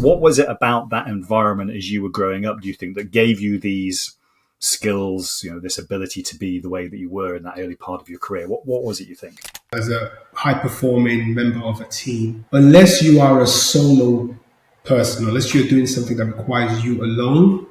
What was it about that environment as you were growing up, do you think, that gave you these skills, this ability to be the way that you were in that early part of your career? What was it, you think? As a high-performing member of a team, unless you are a solo person, unless you're doing something that requires you alone,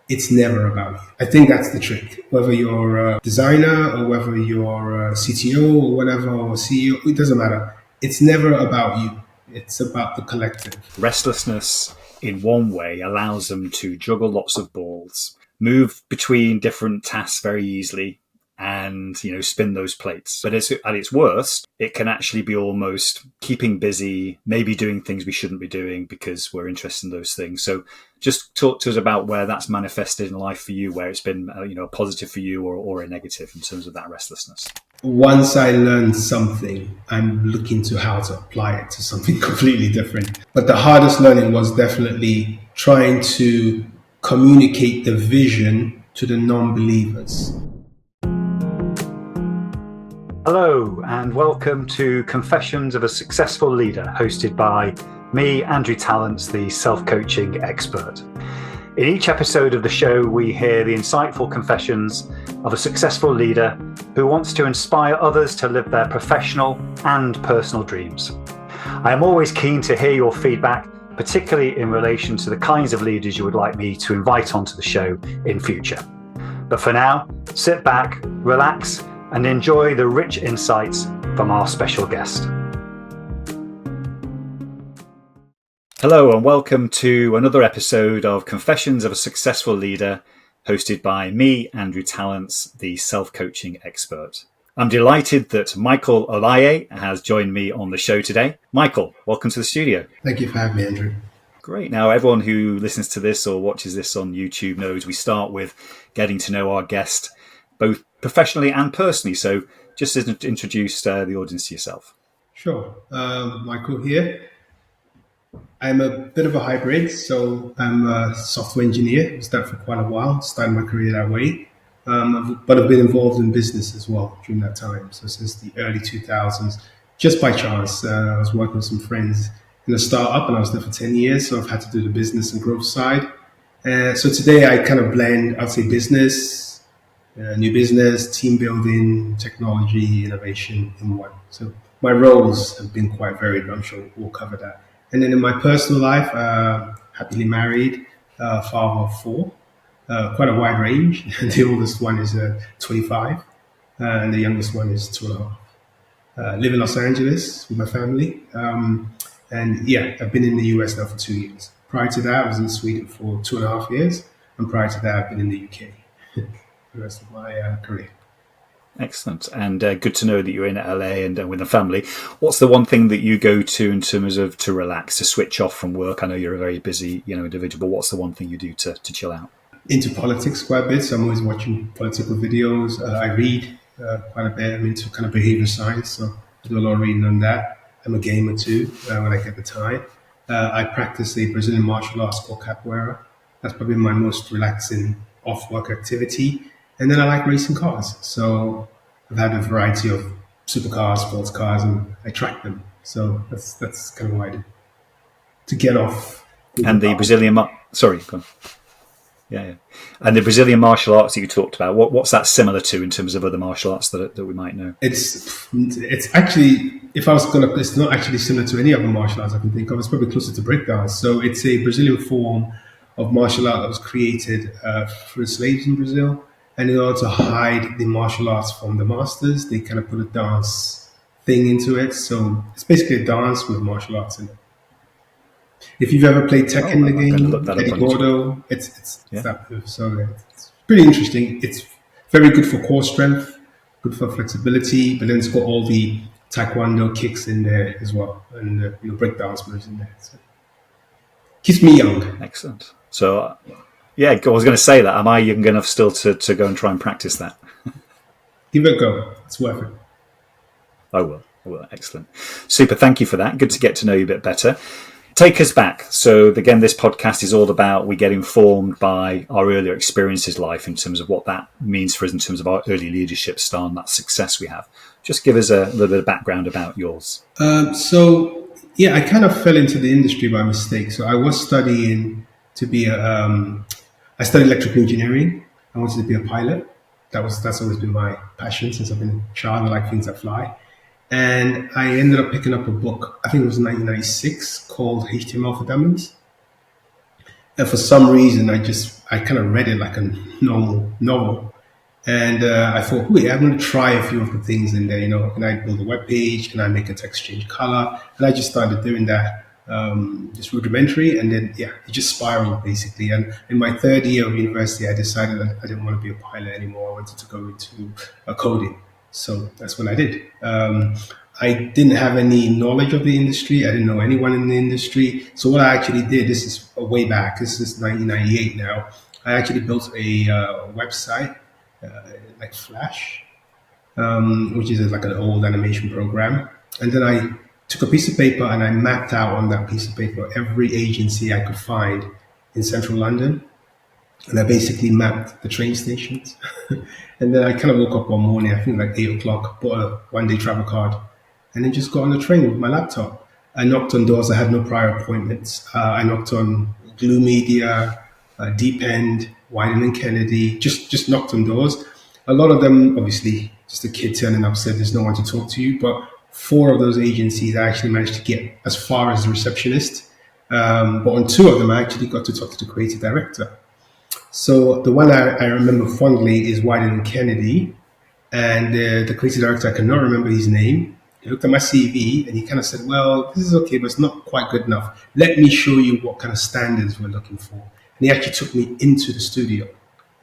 it's never about you. I think that's the trick. Whether you're a designer or whether you're a CTO or whatever, or CEO, it doesn't matter. It's never about you. It's about the collective. Restlessness, in one way, allows them to juggle lots of balls, move between different tasks very easily, and spin those plates. But at its worst, it can actually be almost keeping busy, maybe doing things we shouldn't be doing because we're interested in those things. So just talk to us about where that's manifested in life for you, where it's been a positive for you or a negative in terms of that restlessness. Once I learned something, I'm looking to how to apply it to something completely different. But the hardest learning was definitely trying to communicate the vision to the non-believers. Hello, and welcome to Confessions of a Successful Leader, hosted by me, Andrew Tallents, the self-coaching expert. In each episode of the show, we hear the insightful confessions of a successful leader who wants to inspire others to live their professional and personal dreams. I am always keen to hear your feedback, particularly in relation to the kinds of leaders you would like me to invite onto the show in future. But for now, sit back, relax, and enjoy the rich insights from our special guest. Hello and welcome to another episode of Confessions of a Successful Leader, hosted by me, Andrew Tallents, the self-coaching expert. I'm delighted that Michael Olaye has joined me on the show today. Michael, welcome to the studio. Thank you for having me, Andrew. Great. Now, everyone who listens to this or watches this on YouTube knows we start with getting to know our guest, both professionally and personally. So just introduce the audience to yourself. Sure. Michael here. I'm a bit of a hybrid. So I'm a software engineer. I've done for quite a while, started my career that way. But I've been involved in business as well during that time. So since the early 2000s, just by chance, I was working with some friends in a startup and I was there for 10 years. So I've had to do the business and growth side. So today I kind of blend, I'd say business, new business, team building, technology, innovation in one. So my roles have been quite varied, but I'm sure we'll cover that. And then in my personal life, happily married, father of four, quite a wide range. The oldest one is 25, and the youngest one is 2.5. Live in Los Angeles with my family. And yeah, I've been in the US now for 2 years. Prior to that, I was in Sweden for 2.5 years. And prior to that, I've been in the UK. The rest of my career. Excellent. And good to know that you're in LA and with a family. What's the one thing that you go to in terms of to relax, to switch off from work? I know you're a very busy individual, but what's the one thing you do to chill out? Into politics quite a bit. So I'm always watching political videos. I read quite a bit. I'm into kind of behavior science. So I do a lot of reading on that. I'm a gamer too when I get the time. I practice a Brazilian martial arts called capoeira. That's probably my most relaxing off-work activity. And then I like racing cars. So I've had a variety of supercars, sports cars, and I track them. So that's kind of what I do. To get off. And the Brazilian... Sorry, go on. Yeah. And the Brazilian martial arts that you talked about, what's that similar to in terms of other martial arts that we might know? It's actually, if I was going to, it's not actually similar to any other martial arts I can think of. It's probably closer to breakdance. So it's a Brazilian form of martial art that was created for slaves in Brazil. And in order to hide the martial arts from the masters, they kind of put a dance thing into it. So it's basically a dance with martial arts in it. If you've ever played Tekken, the game, Eddie Gordo, it's that move. So it's pretty interesting. It's very good for core strength, good for flexibility, but then it's got all the taekwondo kicks in there as well, and breakdance moves in there. So keeps me young. Excellent. So, yeah, I was going to say that. Am I young enough still to go and try and practice that? Give it a go. It's worth it. I will. Excellent. Super. Thank you for that. Good to get to know you a bit better. Take us back. So again, this podcast is all about we get informed by our earlier experiences in life in terms of what that means for us in terms of our early leadership style and that success we have. Just give us a little bit of background about yours. So Yeah, I kind of fell into the industry by mistake. So I was studying to be I studied electrical engineering. I wanted to be a pilot. That's always been my passion since I've been a child. I like things that fly. And I ended up picking up a book, I think it was 1996, called HTML for Dummies. And for some reason, I kind of read it like a normal novel. And I thought, wait, I'm going to try a few of the things in there. Can I build a web page? Can I make a text change color? And I just started doing that, just rudimentary. And then, yeah, it just spiraled basically. And in my third year of university, I decided that I didn't want to be a pilot anymore. I wanted to go into coding. So that's what I did. I didn't have any knowledge of the industry. I didn't know anyone in the industry. So what I actually did, this is way back. This is 1998 now. I actually built a website like Flash, which is like an old animation program. And then I took a piece of paper and I mapped out on that piece of paper every agency I could find in central London. And I basically mapped the train stations. And then I kind of woke up one morning, I think like 8 o'clock, bought a one-day travel card, and then just got on the train with my laptop. I knocked on doors. I had no prior appointments. I knocked on Glue Media, Deep End, Wieden and Kennedy, just knocked on doors. A lot of them, obviously, just a kid turning up said there's no one to talk to you. But 4 of those agencies, I actually managed to get as far as the receptionist. But on 2 of them, I actually got to talk to the creative director. So the one I remember fondly is Wieden and Kennedy. And the creative director, I cannot remember his name. He looked at my CV and he kind of said, well, this is okay, but it's not quite good enough. Let me show you what kind of standards we're looking for. And he actually took me into the studio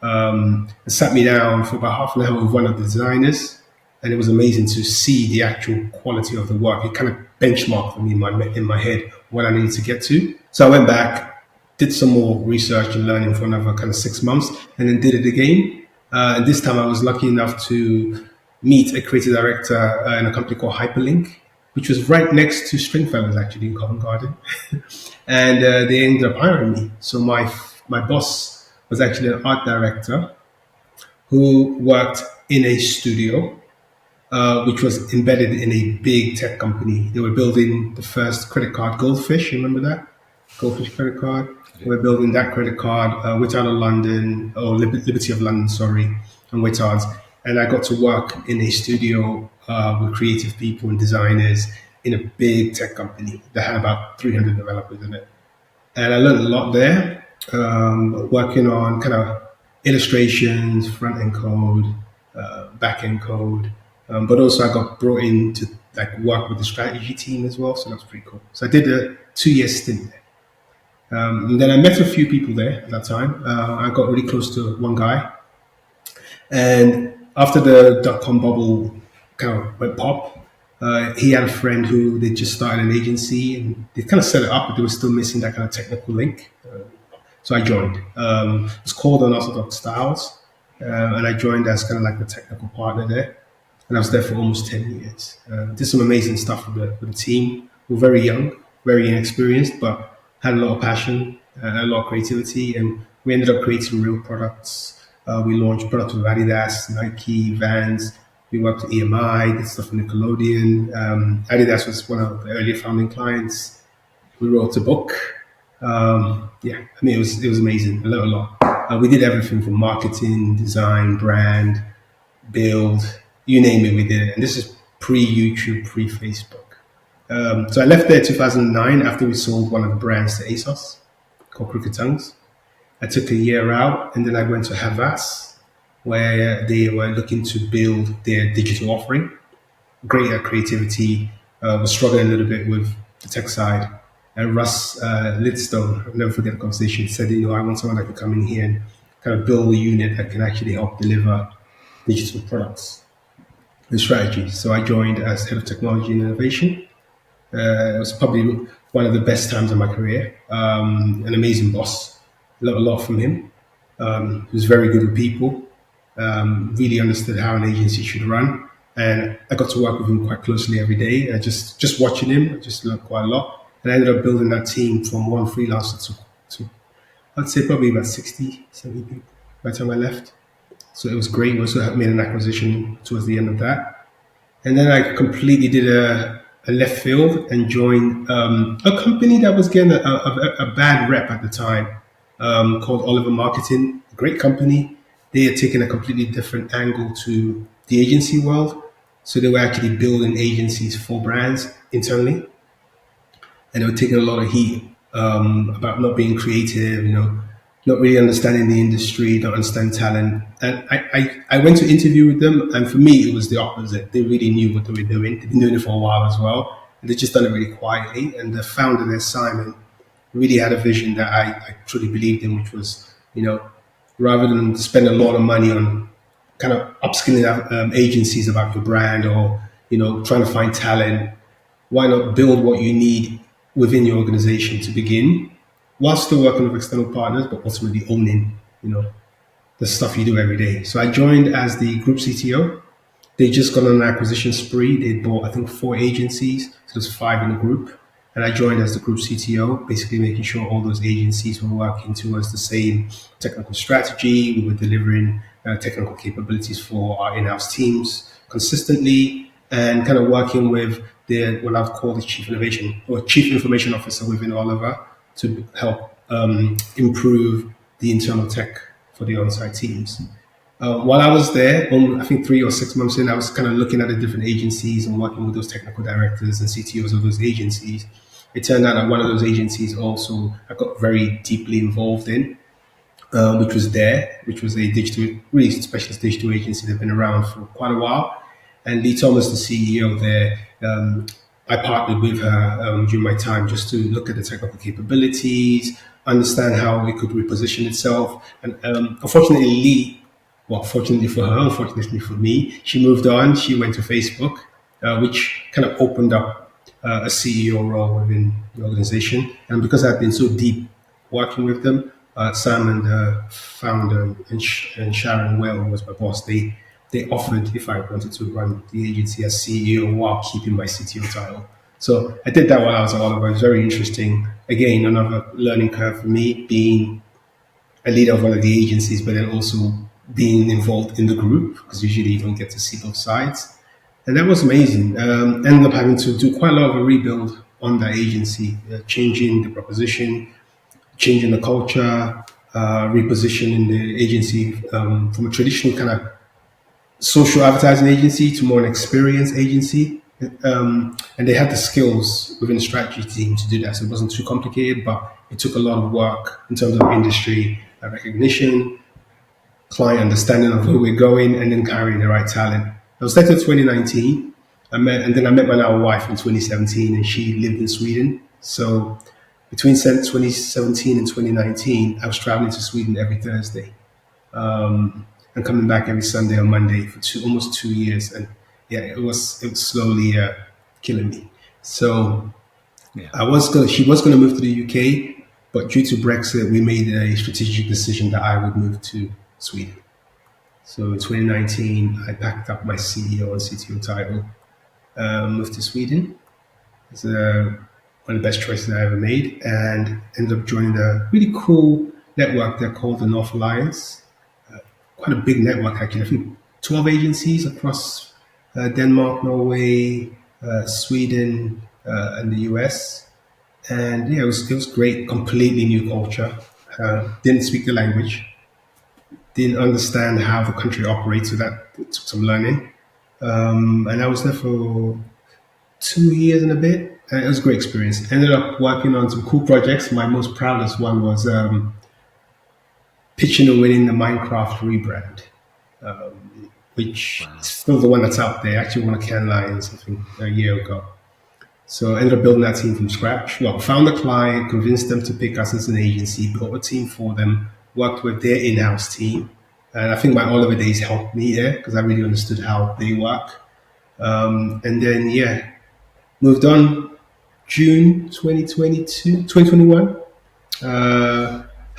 and sat me down for about half an hour with one of the designers. And it was amazing to see the actual quality of the work. It kind of benchmarked for me in my head what I needed to get to. So I went back, did some more research and learning for another kind of 6 months, and then did it again. And this time I was lucky enough to meet a creative director in a company called Hyperlink, which was right next to Stringfellows, actually, in Covent Garden. And they ended up hiring me. So my boss was actually an art director who worked in a studio, which was embedded in a big tech company. They were building the first credit card, Goldfish. You remember that? Goldfish credit card. They were building that credit card, Whit out of London, or Liberty of London, sorry, and Whittards. And I got to work in a studio with creative people and designers in a big tech company that had about 300 developers in it. And I learned a lot there, working on kind of illustrations, front-end code, back-end code. But also I got brought in to like work with the strategy team as well. So that was pretty cool. So I did a 2-year stint there. And then I met a few people there at that time. I got really close to one guy. And after the dot-com bubble kind of went pop, he had a friend who they just started an agency and they kind of set it up, but they were still missing that kind of technical link. So I joined. It's called Unorthodox Styles. And I joined as kind of like the technical partner there. And I was there for almost 10 years. Did some amazing stuff with the team. We were very young, very inexperienced, but had a lot of passion, a lot of creativity, and we ended up creating real products. We launched products with Adidas, Nike, Vans. We worked with EMI, did stuff with Nickelodeon. Adidas was one of the early founding clients. We wrote a book. It was amazing. I learned a lot. We did everything from marketing, design, brand, build, you name it, we did it. And this is pre-YouTube, pre-Facebook. So I left there in 2009 after we sold one of the brands to ASOS called Crooked Tongues. I took a year out and then I went to Havas where they were looking to build their digital offering. Great at creativity, was struggling a little bit with the tech side. And Russ Lidstone, I'll never forget the conversation, said, I want someone that can come in here and kind of build a unit that can actually help deliver digital products and strategy. So I joined as head of technology and innovation. It was probably one of the best times of my career. An amazing boss. Learned a lot from him. He was very good with people. Really understood how an agency should run. And I got to work with him quite closely every day. Just watching him, I just learned quite a lot. And I ended up building that team from one freelancer to I'd say probably about 60, 70 people by the time I left. So it was great. We also made an acquisition towards the end of that. And then I completely did a a left field and joined a company that was getting a bad rep at the time, called Oliver Marketing. Great company. They had taken a completely different angle to the agency world. So they were actually building agencies for brands internally, and they were taking a lot of heat about not being creative, not really understanding the industry, not understanding talent. And I went to interview with them, and for me, it was the opposite. They really knew what they were doing. They've been doing it for a while as well, and they just done it really quietly. And the founder there, Simon, really had a vision that I truly believed in, which was, rather than spend a lot of money on kind of upskilling agencies about your brand, or trying to find talent, why not build what you need within your organization to begin, while still working with external partners, but ultimately owning, the stuff you do every day. So I joined as the group CTO. They just got on an acquisition spree. They bought, I think, 4 agencies. So there's 5 in the group. And I joined as the group CTO, basically making sure all those agencies were working towards the same technical strategy. We were delivering technical capabilities for our in-house teams consistently, and kind of working with what I've called the chief innovation or chief information officer within Oliver to help improve the internal tech for the on-site teams. While I was there, I think 3 or 6 months in, I was kind of looking at the different agencies and working with those technical directors and CTOs of those agencies. It turned out that one of those agencies also I got very deeply involved in, which was a really specialist digital agency that's been around for quite a while. And Lee Thomas, the CEO there, I partnered with her during my time just to look at the technical capabilities, understand how it could reposition itself. And unfortunately, fortunately for her, unfortunately for me, she moved on. She went to Facebook, which kind of opened up a CEO role within the organization. And because I've been so deep working with them, Sam and the founder and Sharon Well, who was my boss, they offered if I wanted to run the agency as CEO while keeping my CTO title. So I did that while I was at Oliver. It was very interesting. Again, another learning curve for me, being a leader of one of the agencies, but then also being involved in the group, because usually you don't get to see both sides. And that was amazing. Ended up having to do quite a lot of a rebuild on that agency, changing the proposition, changing the culture, repositioning the agency from a traditional kind of social advertising agency to more an experience agency. And they had the skills within the strategy team to do that. So it wasn't too complicated, but it took a lot of work in terms of industry recognition, client understanding of where we're going, and then carrying the right talent. I was there till 2019. I met my now wife in 2017, and she lived in Sweden. So between 2017 and 2019, I was traveling to Sweden every Thursday. And coming back every Sunday or Monday for almost 2 years, and yeah, it was slowly killing me. So Yeah. she was gonna move to the UK, but due to Brexit, we made a strategic decision that I would move to Sweden. So in 2019, I packed up my CEO and CTO title, moved to Sweden. It's one of the best choices I ever made, and ended up joining a really cool network there called the North Alliance. Quite a big network, actually. I think 12 agencies across Denmark, Norway, Sweden, and the US. And yeah, it was great. Completely new culture. Didn't speak the language. Didn't understand how the country operates. So that took some learning. And I was there for 2 years and a bit. And it was a great experience. Ended up working on some cool projects. My most proudest one was pitching and winning the Minecraft rebrand, which is still the one that's out there. I actually won a Cannes Lions, I think, a year ago. So I ended up building that team from scratch. Well, found a client, convinced them to pick us as an agency, built a team for them, worked with their in-house team. And I think my Oliver days helped me there because I really understood how they work. And then, yeah, moved on June 2021.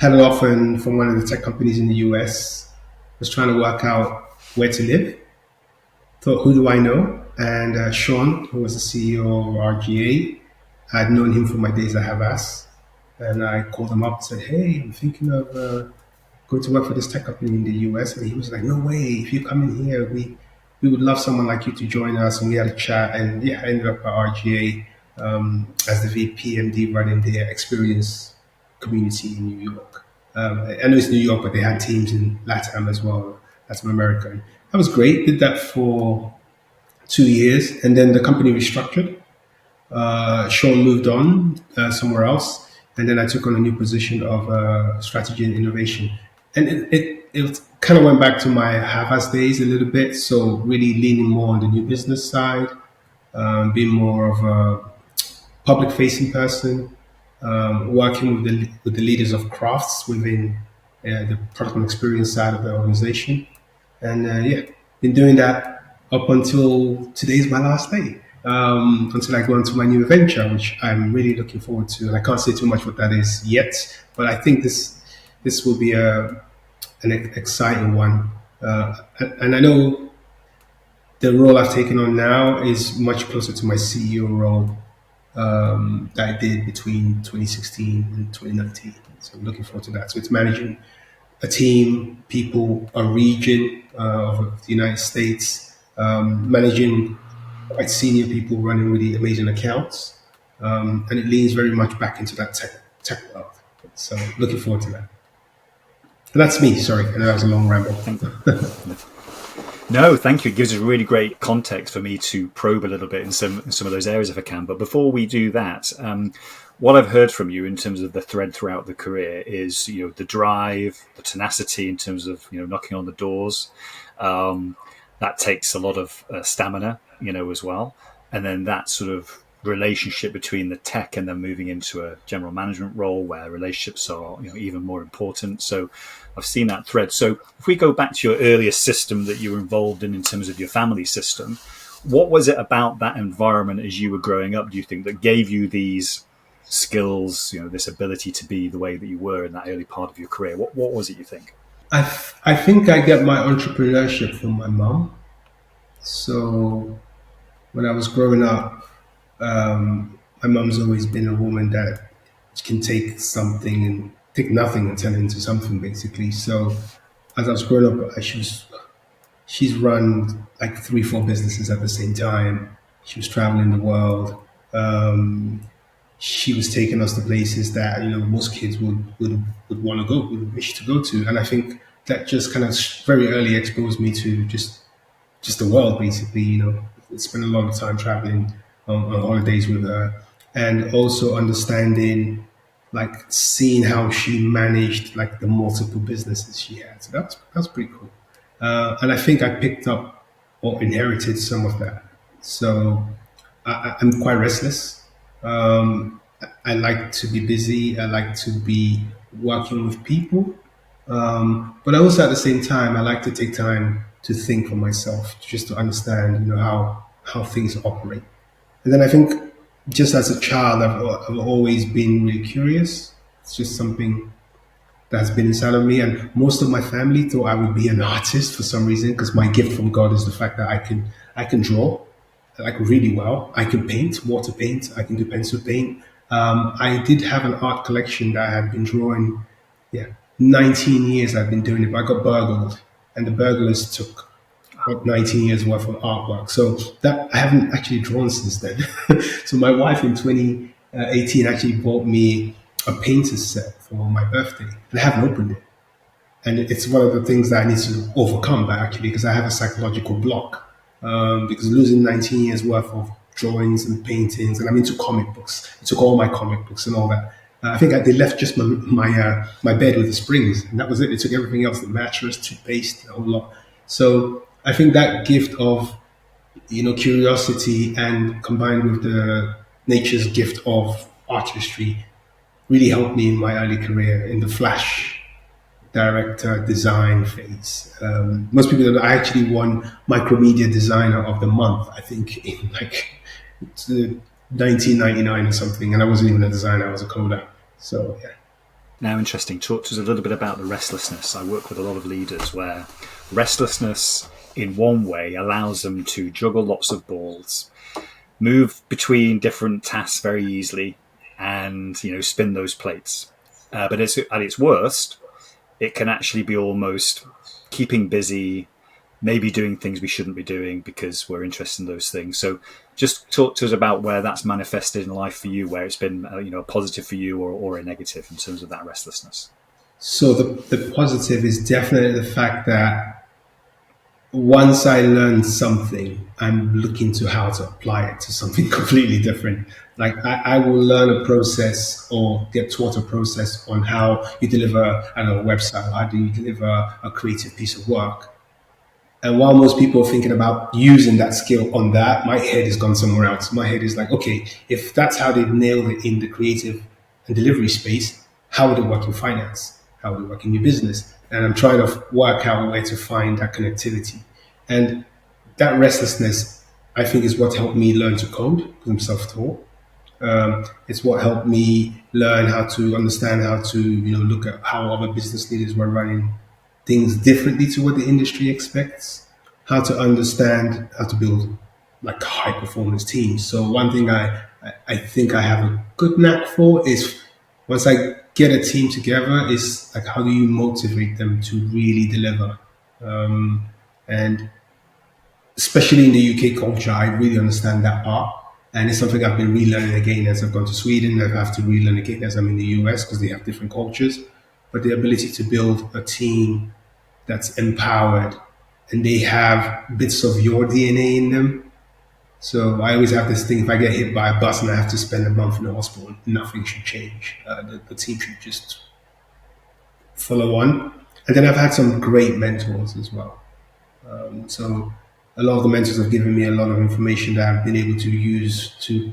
Had an offer from one of the tech companies in the US. Was trying to work out where to live. Thought, who do I know? And Sean, who was the CEO of RGA, I'd known him from my days at Havas. And I called him up and said, hey, I'm thinking of going to work for this tech company in the US. And he was like, no way, if you come in here, we would love someone like you to join us. And we had a chat, and yeah, I ended up at RGA as the VP MD running their experience community in New York. I know it's New York, but they had teams in Latin as well, Latin America. And that was great. Did that for 2 years, and then the company restructured. Sean moved on somewhere else, and then I took on a new position of strategy and innovation. And it kind of went back to my half-ass days a little bit. So really leaning more on the new business side, being more of a public-facing person, working with the leaders of crafts within the product and experience side of the organization. And yeah, been doing that up until today's my last day. Until I go into my new adventure, which I'm really looking forward to. And I can't say too much what that is yet, but I think this will be an exciting one. And I know the role I've taken on now is much closer to my CEO role that I did between 2016 and 2019. So I'm looking forward to that. So it's managing a team, people, a region of the United States, managing quite senior people running really amazing accounts. And it leans very much back into that tech world. So looking forward to that. And that's me. Sorry, I know that was a long ramble. No, thank you. It gives us really great context for me to probe a little bit in some of those areas if I can. But before we do that, what I've heard from you in terms of the thread throughout the career is, the drive, the tenacity in terms of, knocking on the doors. That takes a lot of stamina, as well. And then that sort of relationship between the tech and then moving into a general management role where relationships are, even more important. So I've seen that thread. So if we go back to your earlier system that you were involved in terms of your family system, what was it about that environment as you were growing up, do you think, that gave you these skills, this ability to be the way that you were in that early part of your career? What was it, you think? I think I get my entrepreneurship from my mom. So when I was growing up, my mom's always been a woman that can take something and take nothing and turn it into something, basically. So as I was growing up, she's run like 3-4 businesses at the same time. She was traveling the world. She was taking us to places that most kids would want to go, would wish to go to, and I think that just kind of very early exposed me to just the world, basically. Spent a lot of time traveling on holidays with her, and also understanding, like, seeing how she managed like the multiple businesses she had. So that's pretty cool. And I think I picked up or inherited some of that. So I'm quite restless. I like to be busy. I like to be working with people. But also at the same time, I like to take time to think for myself, just to understand, how things operate. And then I think, just as a child, I've always been really curious. It's just something that's been inside of me. And most of my family thought I would be an artist for some reason, because my gift from God is the fact that I can draw like really well. I can paint, water paint. I can do pencil paint. I did have an art collection that I had been drawing. Yeah, 19 years I've been doing it, but I got burgled, and the burglars took about 19 years worth of artwork. So that I haven't actually drawn since then. So my wife in 2018 actually bought me a painter's set for my birthday, and I haven't opened it. And it's one of the things that I need to overcome, but actually, because I have a psychological block. Because losing 19 years worth of drawings and paintings, and I'm into comic books. I took all my comic books and all that. I think they left just my bed with the springs, and that was it. They took everything else: the mattress, toothpaste, a whole lot. So I think that gift of curiosity, and combined with the nature's gift of artistry, really helped me in my early career in the Flash director design phase. Most people don't know I actually won Micromedia Designer of the Month, I think, in like 1999 or something, and I wasn't even a designer, I was a coder. So yeah. Now, interesting. Talk to us a little bit about the restlessness. I work with a lot of leaders where restlessness in one way allows them to juggle lots of balls, move between different tasks very easily, and spin those plates. But at its worst, it can actually be almost keeping busy, maybe doing things we shouldn't be doing because we're interested in those things. So just talk to us about where that's manifested in life for you, where it's been a positive for you or a negative in terms of that restlessness. So the positive is definitely the fact that once I learn something, I'm looking to how to apply it to something completely different. Like I will learn a process or get taught a process on how you deliver, I don't know, a website, how do you deliver a creative piece of work. And while most people are thinking about using that skill on that, my head has gone somewhere else. My head is like, okay, if that's how they nailed it in the creative and delivery space, how would it work in finance? How would it work in your business? And I'm trying to work out where to find that connectivity. And that restlessness, I think, is what helped me learn to code because I'm self-taught. It's what helped me learn how to understand how to, look at how other business leaders were running things differently to what the industry expects, how to understand how to build like high performance teams. So one thing I think I have a good knack for is once I get a team together is like how do you motivate them to really deliver? And especially in the UK culture, I really understand that part. And it's something I've been relearning again as I've gone to Sweden. I have to relearn again as I'm in the US because they have different cultures. But the ability to build a team that's empowered and they have bits of your DNA in them. So I always have this thing, if I get hit by a bus and I have to spend a month in the hospital, nothing should change. The team should just follow on. And then I've had some great mentors as well. So a lot of the mentors have given me a lot of information that I've been able to use to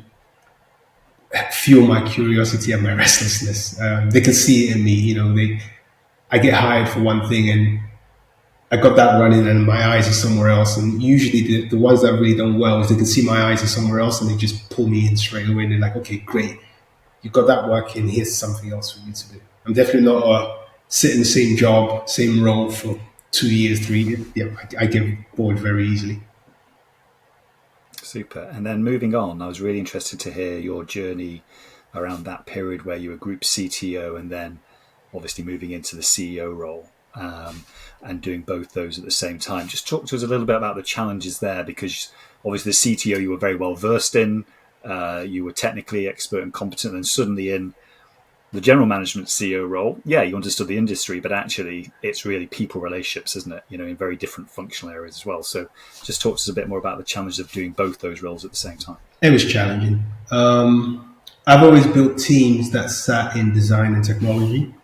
fuel my curiosity and my restlessness. They can see it in me. I get hired for one thing and I got that running and my eyes are somewhere else. And usually the ones that have really done well is they can see my eyes are somewhere else and they just pull me in straight away. And they're like, okay, great. You've got that working. Here's something else for you to do. I'm definitely not a sit in the same job, same role for 2 years, 3 years. Yeah, I get bored very easily. Super. And then moving on, I was really interested to hear your journey around that period where you were group CTO and then obviously moving into the CEO role. And doing both those at the same time. Just talk to us a little bit about the challenges there, because obviously the CTO you were very well versed in, you were technically expert and competent, and suddenly in the general management CEO role, yeah, you understood the industry, but actually it's really people relationships, isn't it? In very different functional areas as well. So just talk to us a bit more about the challenges of doing both those roles at the same time. It was challenging. I've always built teams that sat in design and technology.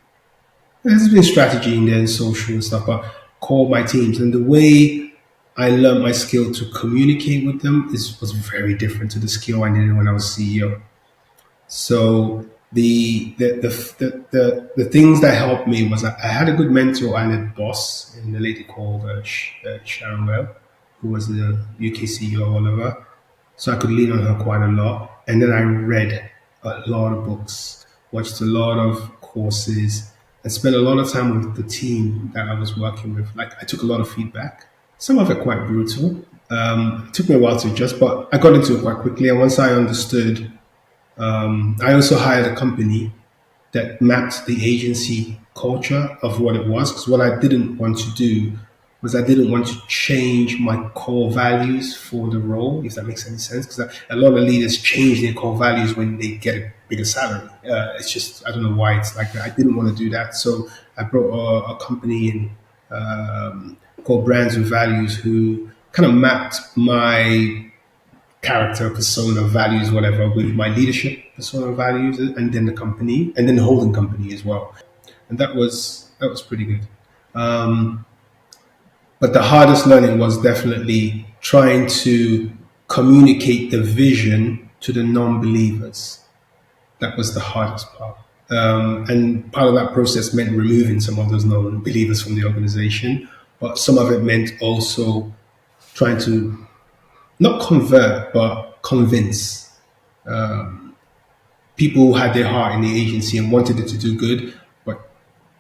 There's been strategy in there and social and stuff, but core my teams. And the way I learned my skill to communicate with them was very different to the skill I needed when I was CEO. So the things that helped me was I had a good mentor and a boss, and a lady called Sharon Webb, who was the UK CEO of Oliver. So I could lean on her quite a lot. And then I read a lot of books, watched a lot of courses, and spent a lot of time with the team that I was working with. Like I took a lot of feedback, some of it quite brutal. It took me a while to adjust, but I got into it quite quickly. And once I understood, I also hired a company that mapped the agency culture of what it was. Because what I didn't want to do was I didn't want to change my core values for the role, if that makes any sense. Because a lot of leaders change their core values when they get a bigger salary. It's just, I don't know why it's like that. I didn't want to do that. So I brought a company in called Brands with Values who kind of mapped my character, persona, values, whatever, with my leadership persona, values, and then the company, and then the holding company as well. And that was pretty good. But the hardest learning was definitely trying to communicate the vision to the non-believers. That was the hardest part. And part of that process meant removing some of those non-believers from the organization. But some of it meant also trying to not convert, but convince people who had their heart in the agency and wanted it to do good, but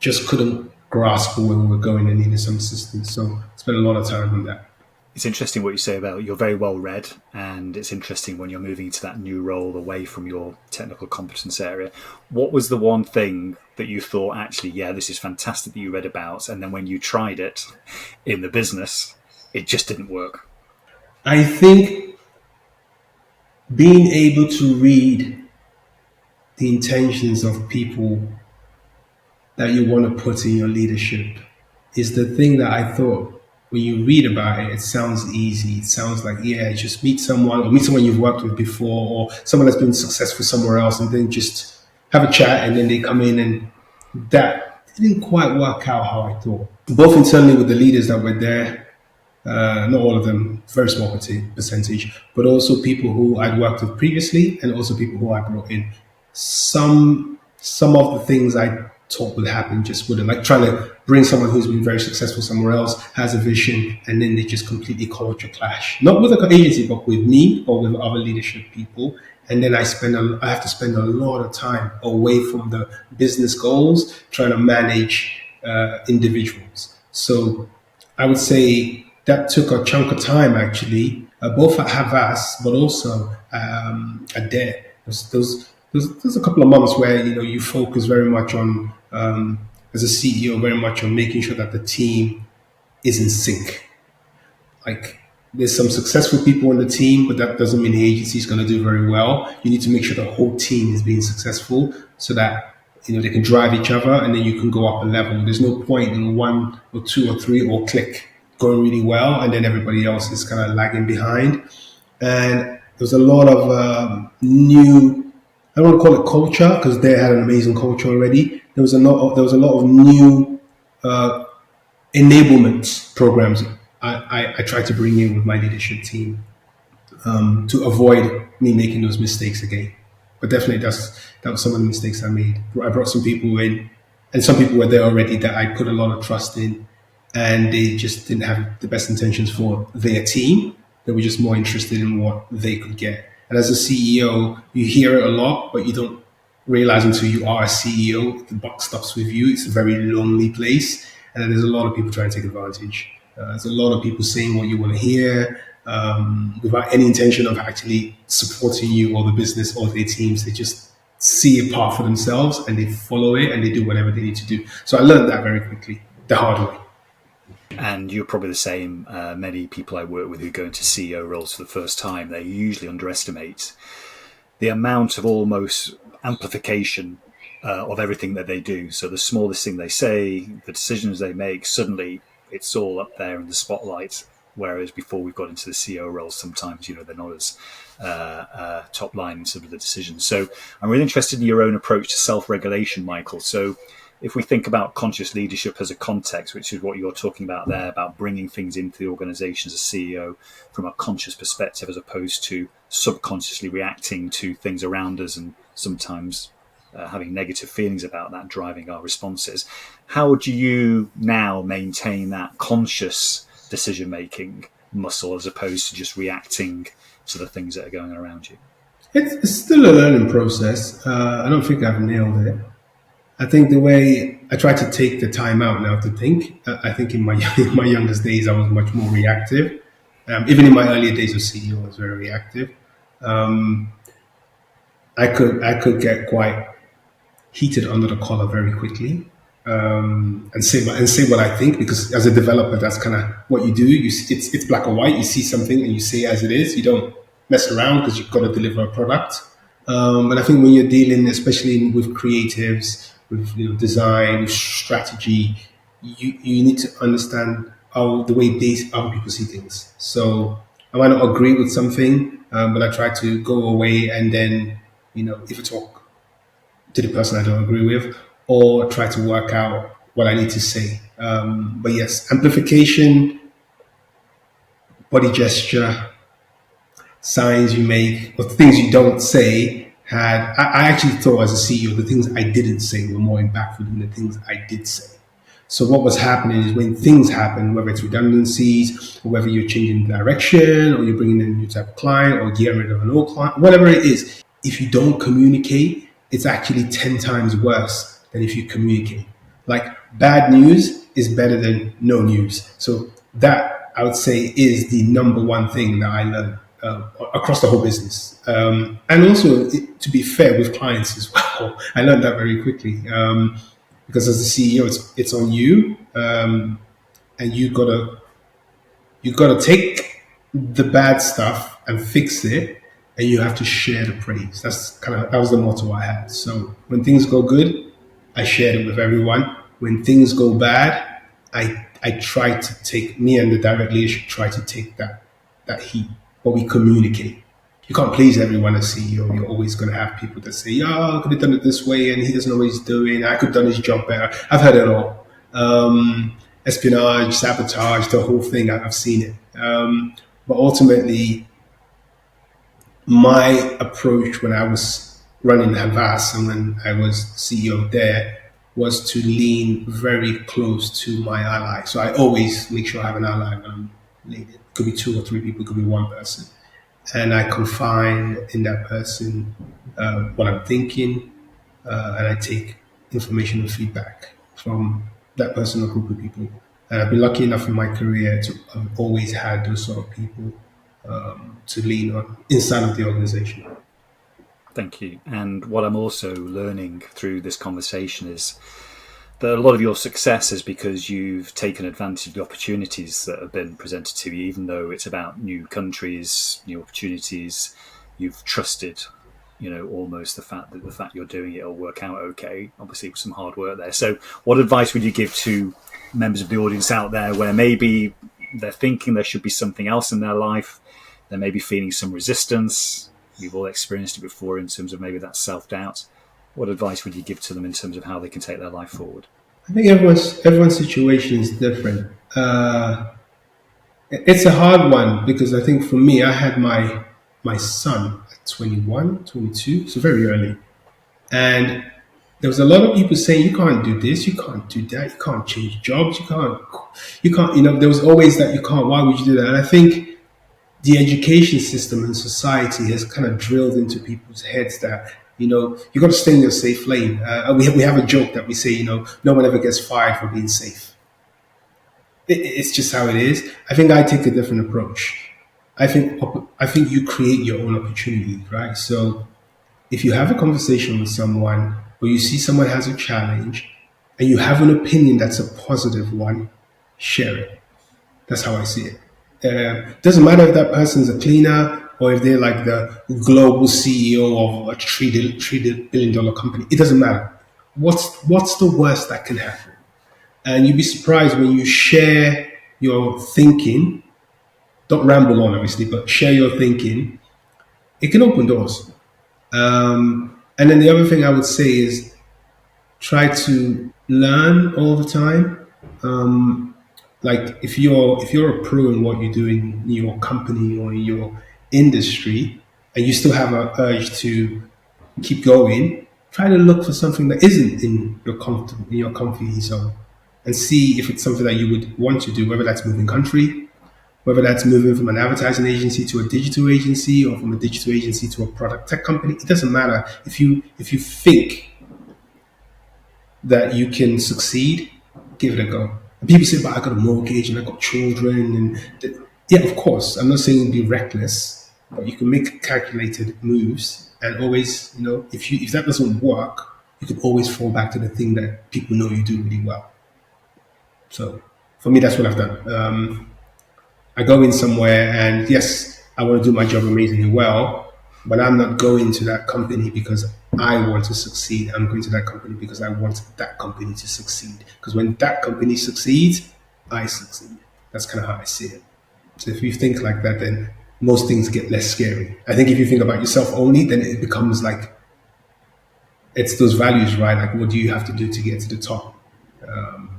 just couldn't grasp where we were going and needed some assistance. So I spent a lot of time on that. It's interesting what you say about you're very well read, and it's interesting when you're moving into that new role away from your technical competence area. What was the one thing that you thought, actually, yeah, this is fantastic that you read about, and then when you tried it in the business, it just didn't work? I think being able to read the intentions of people that you want to put in your leadership is the thing that I thought when you read about it, it sounds easy. It sounds like, yeah, just meet someone or meet someone you've worked with before or someone that's been successful somewhere else and then just have a chat and then they come in and that didn't quite work out how I thought. Both internally with the leaders that were there, not all of them, very small percentage, but also people who I'd worked with previously and also people who I brought in. Some of the things I thought would happen just wouldn't. Like trying to bring someone who's been very successful somewhere else, has a vision, and then they just completely culture clash. Not with the agency, but with me or with other leadership people. And then I have to spend a lot of time away from the business goals, trying to manage individuals. So I would say that took a chunk of time actually, both at Havas, but also at Dare. There's a couple of months where you focus very much on, as a CEO, very much on making sure that the team is in sync. Like there's some successful people on the team, but that doesn't mean the agency is going to do very well. You need to make sure the whole team is being successful so that they can drive each other and then you can go up a level. There's no point in one or two or three or click going really well and then everybody else is kind of lagging behind. And there was a lot of new, I don't want to call it culture because they had an amazing culture already. There was a lot of new enablement programs I tried to bring in with my leadership team to avoid me making those mistakes again. But definitely that was some of the mistakes I made. I brought some people in, and some people were there already that I put a lot of trust in, and they just didn't have the best intentions for their team. They were just more interested in what they could get. And as a CEO, you hear it a lot, but you don't realize until you are a CEO, the buck stops with you. It's a very lonely place, and there's a lot of people trying to take advantage. There's a lot of people saying what you want to hear without any intention of actually supporting you or the business or their teams. They just see a path for themselves and they follow it and they do whatever they need to do. So I learned that very quickly, the hard way. And you're probably the same. Many people I work with who go into CEO roles for the first time, they usually underestimate the amount of almost amplification of everything that they do. So the smallest thing they say, the decisions they make, suddenly it's all up there in the spotlight. Whereas before we've got into the CEO roles, sometimes, they're not as top line in some of the decisions. So I'm really interested in your own approach to self-regulation, Michael. So if we think about conscious leadership as a context, which is what you're talking about there, about bringing things into the organization as a CEO from a conscious perspective, as opposed to subconsciously reacting to things around us and sometimes having negative feelings about that driving our responses. How do you now maintain that conscious decision-making muscle as opposed to just reacting to the things that are going on around you? It's still a learning process. I don't think I've nailed it. I think the way I try to take the time out now to think, I think in my youngest days, I was much more reactive. Even in my earlier days of CEO, I was very reactive. I could get quite heated under the collar very quickly. And say what I think, because as a developer, that's kind of what you do. It's black or white. You see something and you say as it is. You don't mess around because you've got to deliver a product. And I think when you're dealing, especially with creatives, with design, with strategy, you need to understand the way other people see things. So I might not agree with something, but I try to go away and then if I talk to the person I don't agree with, or try to work out what I need to say. But yes, amplification, body gesture, signs you make, or things you don't say I actually thought as a CEO, the things I didn't say were more impactful than the things I did say. So what was happening is when things happen, whether it's redundancies, or whether you're changing direction, or you're bringing in a new type of client, or getting rid of an old client, whatever it is, if you don't communicate, it's actually 10 times worse than if you communicate. Like bad news is better than no news. So that I would say is the number one thing that I learned across the whole business. And also, to be fair with clients as well, I learned that very quickly. Because as a CEO, it's on you, and you got to You got to take the bad stuff and fix it, and you have to share the praise. That was the motto I had. So when things go good, I shared it with everyone. When things go bad, I try to take, me and the direct leadership try to take that heat, but we communicate. You can't please everyone as CEO. You're always going to have people that say, "Yeah, I could have done it this way," and he doesn't know what he's doing. I could have done his job better. I've heard it all. Espionage, sabotage, the whole thing. I've seen it. But ultimately, my approach when I was running Havas and when I was CEO there was to lean very close to my ally. So I always make sure I have an ally when I'm leading. It could be 2 or 3 people, it could be one person. And I confide in that person what I'm thinking, and I take information and feedback from that person or group of people. And I've been lucky enough in my career to have always had those sort of people to lean on inside of the organization. Thank you. And what I'm also learning through this conversation is that a lot of your success is because you've taken advantage of the opportunities that have been presented to you, even though it's about new countries, new opportunities. You've trusted, almost the fact you're doing it will work out okay. Obviously, with some hard work there. So what advice would you give to members of the audience out there where maybe they're thinking there should be something else in their life? They may be feeling some resistance. We've all experienced it before in terms of maybe that self-doubt. What advice would you give to them in terms of how they can take their life forward? I think everyone's situation is different. It's a hard one because I think for me, I had my son at 21, 22, so very early. And there was a lot of people saying, you can't do this, you can't do that, you can't change jobs, you can't, there was always that you can't, why would you do that? And I think the education system and society has kind of drilled into people's heads that, you got to stay in your safe lane. We have a joke that we say, no one ever gets fired for being safe. It's just how it is. I think I take a different approach. I think you create your own opportunity, right? So if you have a conversation with someone or you see someone has a challenge and you have an opinion that's a positive one, share it. That's how I see it. Doesn't matter if that person's a cleaner or if they're like the global CEO of a $3 billion company. It doesn't matter. What's the worst that can happen? And you'd be surprised when you share your thinking. Don't ramble on, obviously, but share your thinking. It can open doors. And then the other thing I would say is try to learn all the time. Like if you're a pro in what you do in your company or in your industry, and you still have an urge to keep going, try to look for something that isn't in your comfy zone, and see if it's something that you would want to do. Whether that's moving country, whether that's moving from an advertising agency to a digital agency, or from a digital agency to a product tech company. It doesn't matter. If you think that you can succeed, give it a go. People say, but I got a mortgage and I got children. Yeah, of course. I'm not saying be reckless, but you can make calculated moves. And always, if that doesn't work, you can always fall back to the thing that people know you do really well. So for me, that's what I've done. I go in somewhere and yes, I want to do my job amazingly well, but I'm not going to that company because I want to succeed. I'm going to that company because I want that company to succeed. Because when that company succeeds, I succeed. That's kind of how I see it. So if you think like that, then most things get less scary. I think if you think about yourself only, then it becomes like, it's those values, right? Like, what do you have to do to get to the top?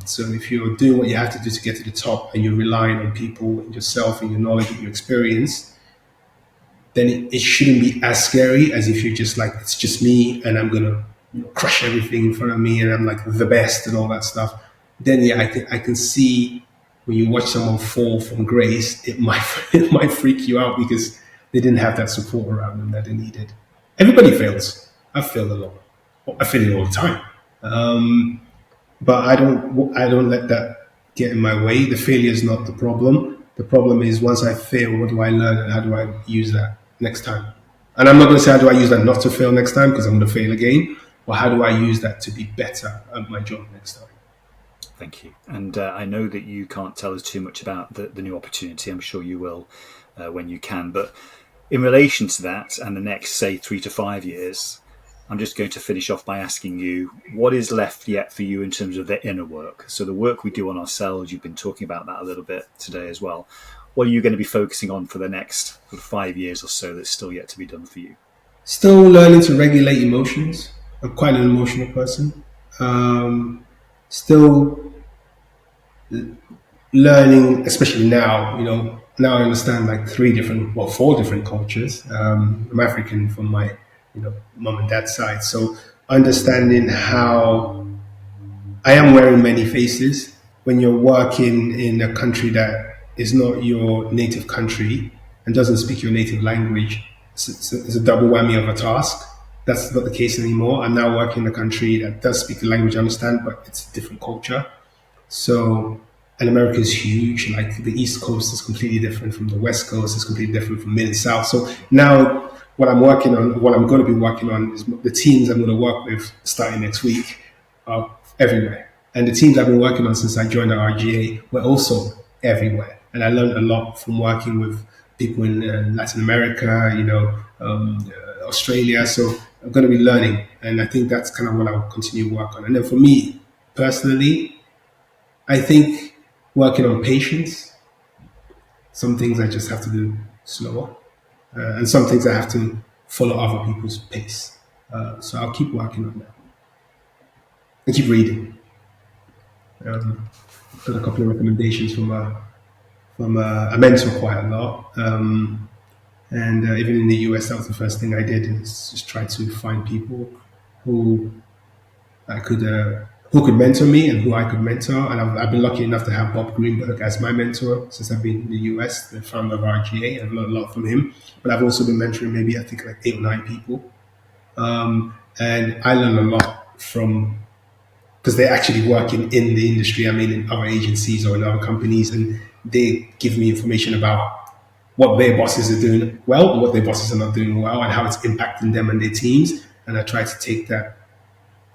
So if you're doing what you have to do to get to the top and you're relying on people and yourself and your knowledge and your experience, then it shouldn't be as scary as if you're just like, it's just me and I'm going to crush everything in front of me and I'm like the best and all that stuff. Then yeah, I can see when you watch someone fall from grace, it might freak you out because they didn't have that support around them that they needed. Everybody fails. I've failed a lot. I fail it all the time. But I don't let that get in my way. The failure is not the problem. The problem is once I fail, what do I learn and how do I use that next time? And I'm not going to say how do I use that not to fail next time because I'm going to fail again. Or how do I use that to be better at my job next time? Thank you. And I know that you can't tell us too much about the new opportunity. I'm sure you will when you can. But in relation to that and the next, say, 3 to 5 years, I'm just going to finish off by asking you what is left yet for you in terms of the inner work. So the work we do on ourselves, you've been talking about that a little bit today as well. What are you going to be focusing on for the next 5 years or so that's still yet to be done for you? Still learning to regulate emotions. I'm quite an emotional person. Still learning, especially now, now I understand like four different cultures. I'm African from my, mom and dad's side. So understanding how I am wearing many faces when you're working in a country that is not your native country and doesn't speak your native language. It's a double whammy of a task. That's not the case anymore. I'm now working in a country that does speak the language I understand, but it's a different culture. So, and America is huge. Like the East Coast is completely different from the West Coast. It's completely different from Mid and South. So now, what I'm working on, what I'm going to be working on, is the teams I'm going to work with starting next week are everywhere. And the teams I've been working on since I joined the RGA were also everywhere. And I learned a lot from working with people in Latin America, Australia. So I'm going to be learning, and I think that's kind of what I'll continue to work on. And then for me personally, I think working on patience, some things I just have to do slower, and some things I have to follow other people's pace. So I'll keep working on that and keep reading. Got a couple of recommendations from a mentor quite a lot. And even in the US, that was the first thing I did, is just try to find people who I who could mentor me and who I could mentor. And I've been lucky enough to have Bob Greenberg as my mentor since I've been in the US, the founder of RGA. I've learned a lot from him. But I've also been mentoring maybe, I think, like 8 or 9 people. And I learn a lot from, because they're actually working in the industry. I mean, in other agencies or in other companies, and they give me information about what their bosses are doing well and what their bosses are not doing well, and how it's impacting them and their teams. And I try to take that,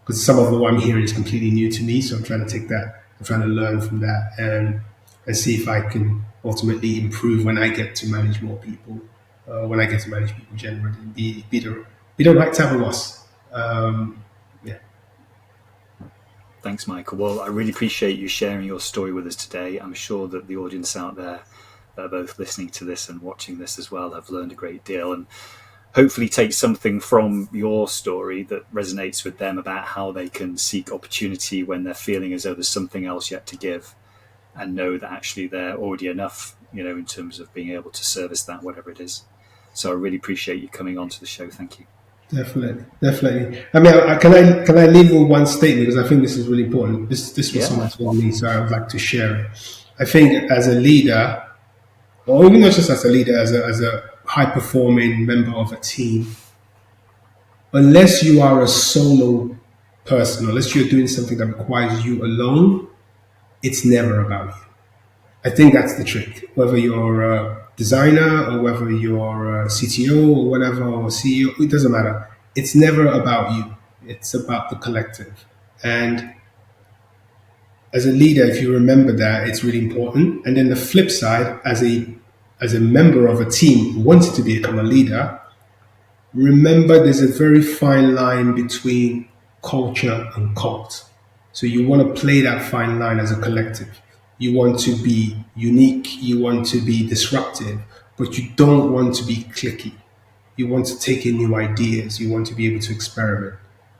because some of what I'm hearing is completely new to me. So I'm trying to take that, I'm trying to learn from that, and see if I can ultimately improve when I get to manage more people, when I get to manage people generally, be the right type of boss. Yeah. Thanks, Michael. Well, I really appreciate you sharing your story with us today. I'm sure that the audience out there that are both listening to this and watching this as well have learned a great deal, and hopefully take something from your story that resonates with them about how they can seek opportunity when they're feeling as though there's something else yet to give, and know that actually they're already enough, in terms of being able to service that, whatever it is. So I really appreciate you coming on to the show. Thank you. Definitely, definitely. I mean, can I leave with one statement, because I think this is really important. This was someone told me, so I would like to share it. I think as a leader, or even not just as a leader, as a high performing member of a team, unless you are a solo person, unless you're doing something that requires you alone, it's never about you. I think that's the trick. Whether you're a designer or whether you're a CTO or whatever, or CEO, it doesn't matter. It's never about you. It's about the collective. And as a leader, if you remember that, it's really important. And then the flip side, as a member of a team who wanted to become a leader, remember there's a very fine line between culture and cult. So you want to play that fine line as a collective. You want to be unique, you want to be disruptive, but you don't want to be cliquey. You want to take in new ideas, you want to be able to experiment.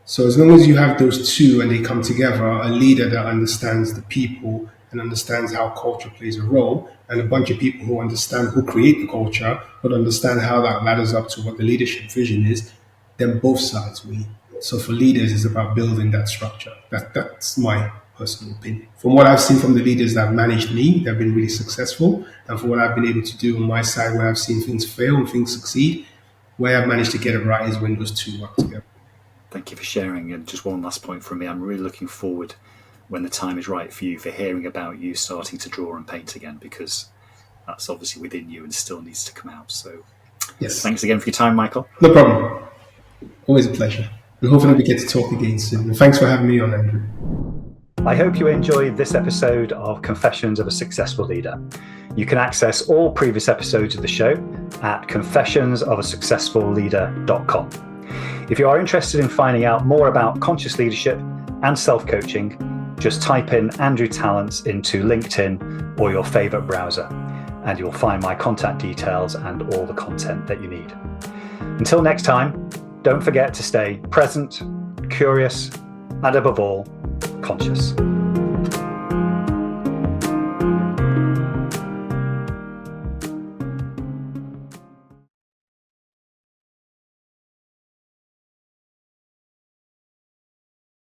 So as long as you have those two and they come together, a leader that understands the people and understands how culture plays a role, and a bunch of people who create the culture, but understand how that ladders up to what the leadership vision is, then both sides win. So for leaders, it's about building that structure. That's my personal opinion. From what I've seen from the leaders that have managed me, they've been really successful. And from what I've been able to do on my side, where I've seen things fail and things succeed, where I've managed to get it right is when those two work together. Thank you for sharing. And just one last point from me. I'm really looking forward, when the time is right for you, for hearing about you starting to draw and paint again, because that's obviously within you and still needs to come out. So yes, thanks again for your time, Michael. No problem. Always a pleasure. And hopefully we get to talk again soon. And thanks for having me on, Andrew. I hope you enjoyed this episode of Confessions of a Successful Leader. You can access all previous episodes of the show at confessionsofaSuccessfulLeader.com. If you are interested in finding out more about conscious leadership and self-coaching, just type in Andrew Tallents into LinkedIn or your favorite browser, and you'll find my contact details and all the content that you need. Until next time, don't forget to stay present, curious, and above all, conscious.